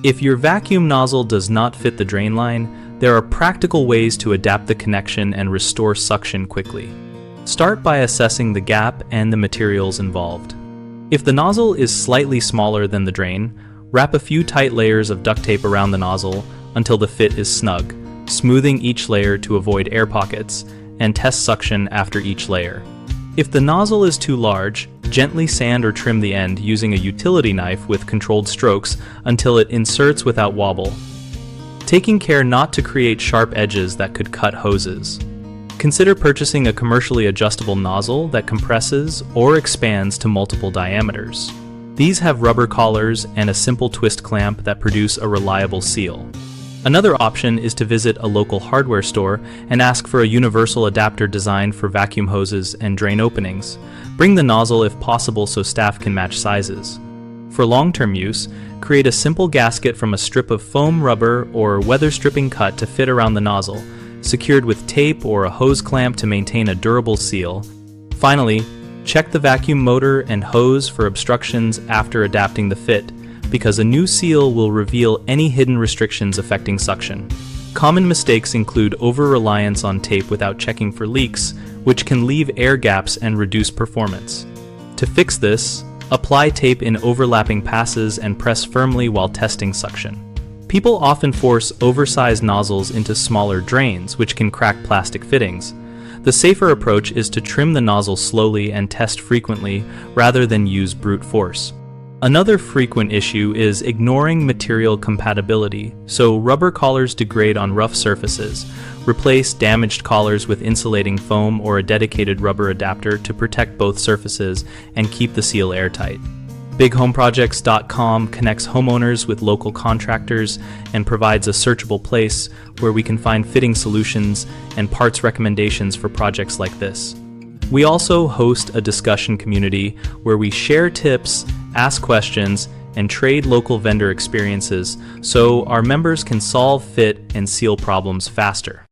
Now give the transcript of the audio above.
If your vacuum nozzle does not fit the drain line, there are practical ways to adapt the connection and restore suction quickly. Start by assessing the gap and the materials involved. If the nozzle is slightly smaller than the drain, wrap a few tight layers of duct tape around the nozzle until the fit is snug, smoothing each layer to avoid air pockets, and test suction after each layer. If the nozzle is too large, gently sand or trim the end using a utility knife with controlled strokes until it inserts without wobble, taking care not to create sharp edges that could cut hoses. Consider purchasing a commercially adjustable nozzle that compresses or expands to multiple diameters. These have rubber collars and a simple twist clamp that produce a reliable seal. Another option is to visit a local hardware store and ask for a universal adapter designed for vacuum hoses and drain openings. Bring the nozzle if possible so staff can match sizes. For long-term use, create a simple gasket from a strip of foam rubber or weather stripping cut to fit around the nozzle, secured with tape or a hose clamp to maintain a durable seal. Finally, check the vacuum motor and hose for obstructions after adapting the fit, because a new seal will reveal any hidden restrictions affecting suction. Common mistakes include over-reliance on tape without checking for leaks, which can leave air gaps and reduce performance. To fix this, apply tape in overlapping passes and press firmly while testing suction. People often force oversized nozzles into smaller drains, which can crack plastic fittings. The safer approach is to trim the nozzle slowly and test frequently rather than use brute force. Another frequent issue is ignoring material compatibility, so rubber collars degrade on rough surfaces. Replace damaged collars with insulating foam or a dedicated rubber adapter to protect both surfaces and keep the seal airtight. BigHomeProjects.com connects homeowners with local contractors and provides a searchable place where we can find fitting solutions and parts recommendations for projects like this. We also host a discussion community where we share tips, ask questions, and trade local vendor experiences so our members can solve fit and seal problems faster.